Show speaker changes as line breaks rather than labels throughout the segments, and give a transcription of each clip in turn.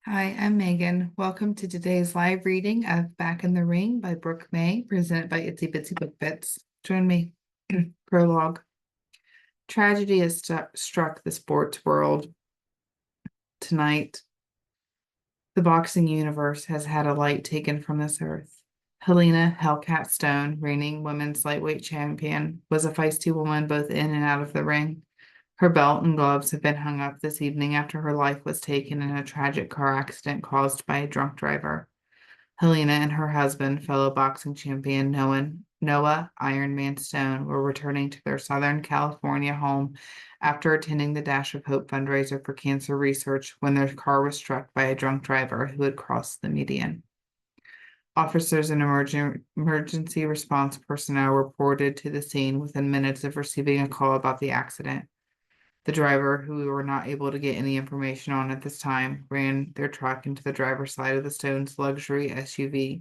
Hi, I'm Megan. Welcome to today's live reading of Back in the Ring by Brooke May, presented by Itsy Bitsy Book Bits. Join me. Prologue. Tragedy has struck the sports world tonight. The boxing universe has had a light taken from this earth. Helena Hellcat Stone, reigning women's lightweight champion, was a feisty woman both in and out of the ring. Her belt and gloves have been hung up this evening after her life was taken in a tragic car accident caused by a drunk driver. Helena and her husband, fellow boxing champion Noah Iron Man Stone, were returning to their Southern California home after attending the Dash of Hope fundraiser for cancer research when their car was struck by a drunk driver who had crossed the median. Officers and emergency response personnel reported to the scene within minutes of receiving a call about the accident. The driver, who we were not able to get any information on at this time, ran their truck into the driver's side of the Stones' luxury SUV.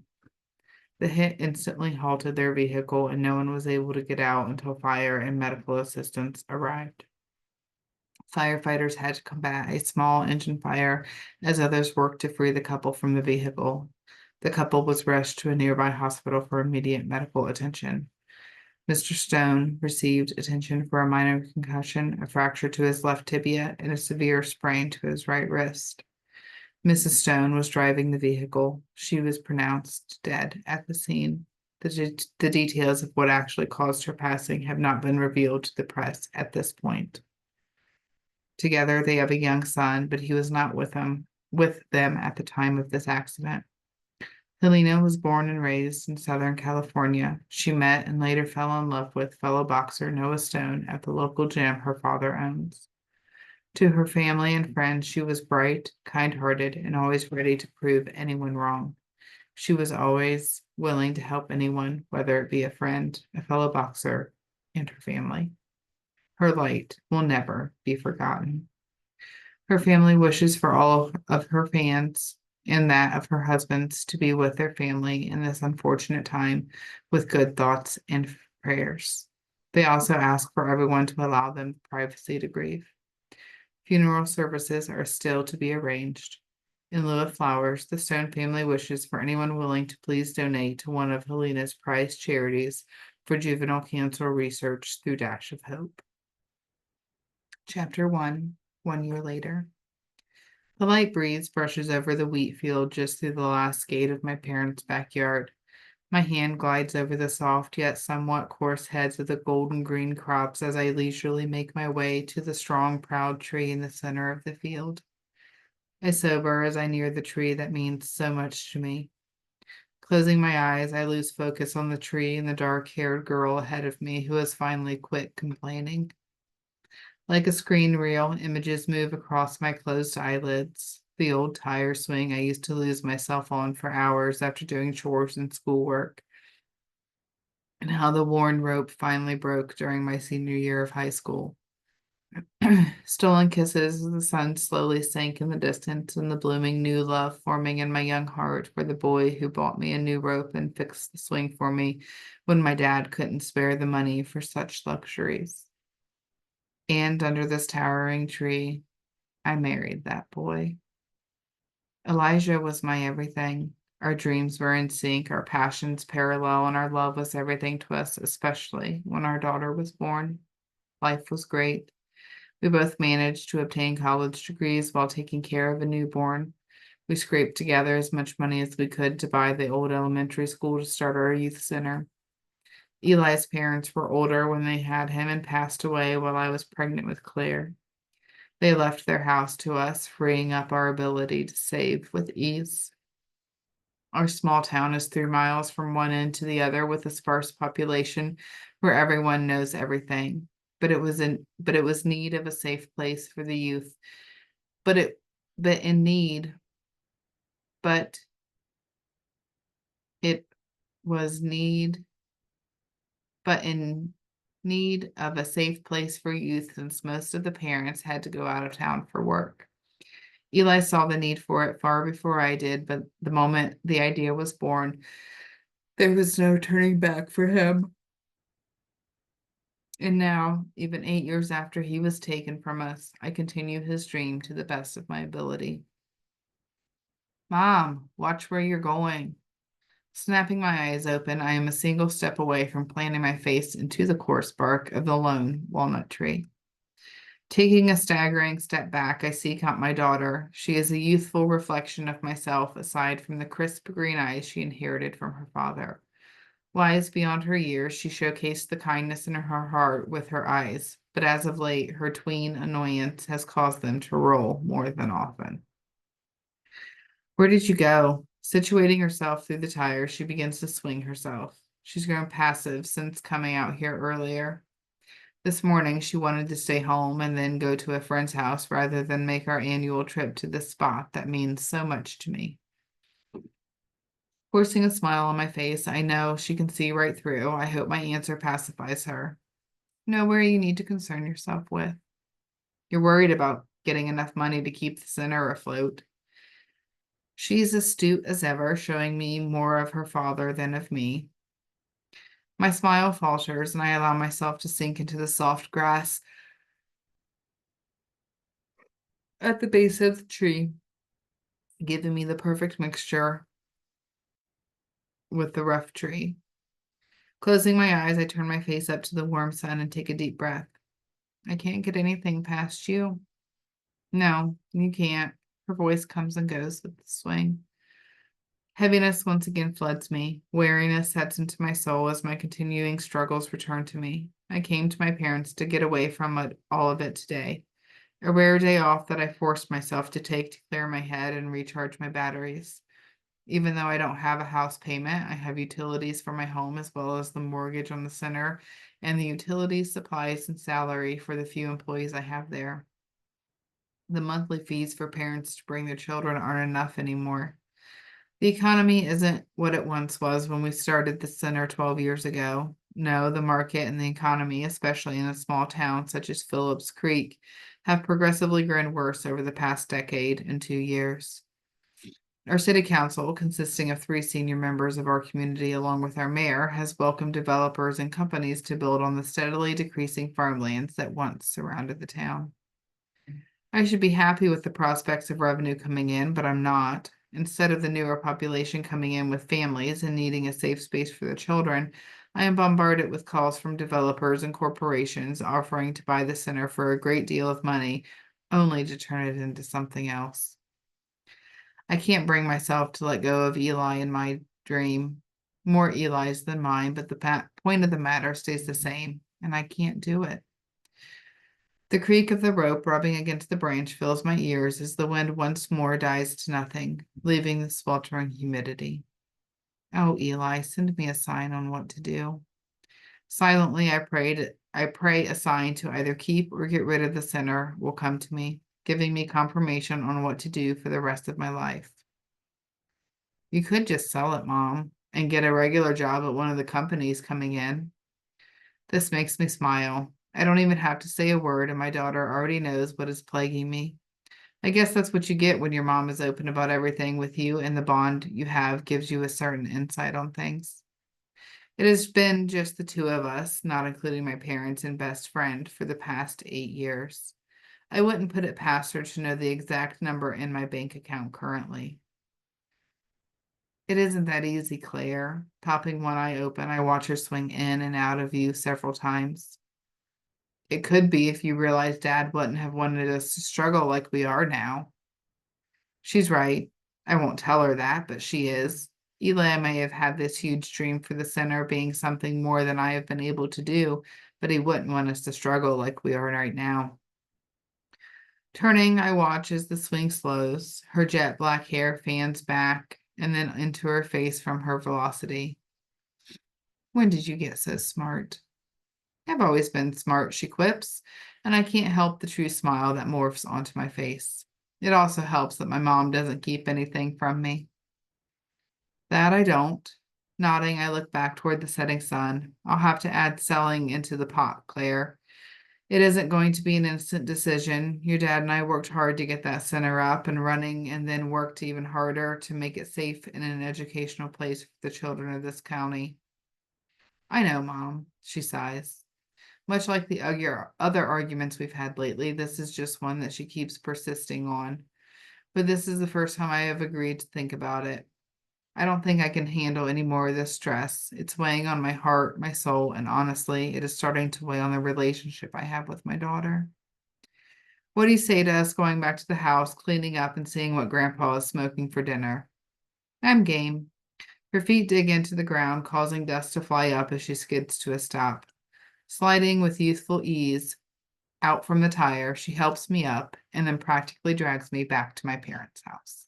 The hit instantly halted their vehicle, and no one was able to get out until fire and medical assistance arrived. Firefighters had to combat a small engine fire as others worked to free the couple from the vehicle. The couple was rushed to a nearby hospital for immediate medical attention. Mr. Stone received attention for a minor concussion, a fracture to his left tibia, and a severe sprain to his right wrist. Mrs. Stone was driving the vehicle. She was pronounced dead at the scene. The details of what actually caused her passing have not been revealed to the press at this point. Together, they have a young son, but he was not with them at the time of this accident. Helena was born and raised in Southern California. She met and later fell in love with fellow boxer Noah Stone at the local gym her father owns. To her family and friends, she was bright, kind-hearted, and always ready to prove anyone wrong. She was always willing to help anyone, whether it be a friend, a fellow boxer, and her family. Her light will never be forgotten. Her family wishes for all of her fans and that of her husband's to be with their family in this unfortunate time with good thoughts and prayers. They also ask for everyone to allow them privacy to grieve. Funeral services are still to be arranged. In lieu of flowers, the Stone family wishes for anyone willing to please donate to one of Helena's prized charities for juvenile cancer research through Dash of Hope. Chapter 1, 1 year later. The light breeze brushes over the wheat field just through the last gate of my parents' backyard. My hand glides over the soft yet somewhat coarse heads of the golden green crops as I leisurely make my way to the strong, proud tree in the center of the field. I sober as I near the tree that means so much to me. Closing my eyes, I lose focus on the tree and the dark-haired girl ahead of me who has finally quit complaining. Like a screen reel, images move across my closed eyelids. The old tire swing I used to lose myself on for hours after doing chores and schoolwork, and how the worn rope finally broke during my senior year of high school. Stolen kisses as the sun slowly sank in the distance, and the blooming new love forming in my young heart for the boy who bought me a new rope and fixed the swing for me when my dad couldn't spare the money for such luxuries. And under this towering tree, I married that boy. Elijah was my everything. Our dreams were in sync, our passions parallel, and our love was everything to us, especially when our daughter was born. Life was great. We both managed to obtain college degrees while taking care of a newborn. We scraped together as much money as we could to buy the old elementary school to start our youth center. Eli's parents were older when they had him and passed away while I was pregnant with Claire. They left their house to us, freeing up our ability to save with ease. Our small town is 3 miles from one end to the other with a sparse population where everyone knows everything. But it was need of a safe place for the youth. But it but in need, but it was need but in need of a safe place for youth since most of the parents had to go out of town for work. Eli saw the need for it far before I did, but the moment the idea was born, there was no turning back for him. And now, even 8 years after he was taken from us, I continue his dream to the best of my ability. Mom, watch where you're going. Snapping my eyes open, I am a single step away from planting my face into the coarse bark of the lone walnut tree. Taking a staggering step back, I seek out my daughter. She is a youthful reflection of myself, aside from the crisp green eyes she inherited from her father. Wise beyond her years, she showcased the kindness in her heart with her eyes, but as of late, her tween annoyance has caused them to roll more than often. Where did you go? Situating herself through the tires, she begins to swing herself. She's grown passive since coming out here earlier. This morning, she wanted to stay home and then go to a friend's house rather than make our annual trip to this spot that means so much to me. Forcing a smile on my face, I know she can see right through. I hope my answer pacifies her. Nowhere you need to concern yourself with. You're worried about getting enough money to keep the center afloat. She's astute as ever, showing me more of her father than of me. My smile falters, and I allow myself to sink into the soft grass at the base of the tree, giving me the perfect mixture with the rough tree. Closing my eyes, I turn my face up to the warm sun and take a deep breath. I can't get anything past you. No, you can't. Her voice comes and goes with the swing. Heaviness once again floods me. Weariness sets into my soul as my continuing struggles return to me. I came to my parents to get away from all of it today. A rare day off that I forced myself to take to clear my head and recharge my batteries. Even though I don't have a house payment, I have utilities for my home as well as the mortgage on the center and the utilities, supplies, and salary for the few employees I have there. The monthly fees for parents to bring their children aren't enough anymore. The economy isn't what it once was when we started the center 12 years ago. No, the market and the economy, especially in a small town such as Phillips Creek, have progressively grown worse over the past decade and 2 years. Our city council, consisting of 3 senior members of our community along with our mayor, has welcomed developers and companies to build on the steadily decreasing farmlands that once surrounded the town. I should be happy with the prospects of revenue coming in, but I'm not. Instead of the newer population coming in with families and needing a safe space for their children, I am bombarded with calls from developers and corporations offering to buy the center for a great deal of money, only to turn it into something else. I can't bring myself to let go of Eli in my dream. More Eli's than mine, but the point of the matter stays the same, and I can't do it. The creak of the rope rubbing against the branch fills my ears as the wind once more dies to nothing, leaving the sweltering humidity. Oh, Eli, send me a sign on what to do. Silently, I pray a sign to either keep or get rid of the center will come to me, giving me confirmation on what to do for the rest of my life. You could just sell it, Mom, and get a regular job at one of the companies coming in. This makes me smile. I don't even have to say a word, and my daughter already knows what is plaguing me. I guess that's what you get when your mom is open about everything with you, and the bond you have gives you a certain insight on things. It has been just the two of us, not including my parents and best friend, for the past 8 years. I wouldn't put it past her to know the exact number in my bank account currently. It isn't that easy, Claire. Popping one eye open, I watch her swing in and out of view several times. It could be if you realized Dad wouldn't have wanted us to struggle like we are now. She's right. I won't tell her that, but she is. Eli may have had this huge dream for the center being something more than I have been able to do, but he wouldn't want us to struggle like we are right now. Turning, I watch as the swing slows. Her jet black hair fans back and then into her face from her velocity. When did you get so smart? I've always been smart, she quips, and I can't help the true smile that morphs onto my face. It also helps that my mom doesn't keep anything from me. That I don't. Nodding, I look back toward the setting sun. I'll have to add selling into the pot, Claire. It isn't going to be an instant decision. Your dad and I worked hard to get that center up and running and then worked even harder to make it safe and an educational place for the children of this county. I know, Mom, she sighs. Much like the other arguments we've had lately, this is just one that she keeps persisting on. but this is the first time I have agreed to think about it. I don't think I can handle any more of this stress. It's weighing on my heart, my soul, and honestly, it is starting to weigh on the relationship I have with my daughter. What do you say to us going back to the house, cleaning up, and seeing what Grandpa is smoking for dinner? I'm game. Her feet dig into the ground, causing dust to fly up as she skids to a stop. Sliding with youthful ease out from the tire, she helps me up and then practically drags me back to my parents' house.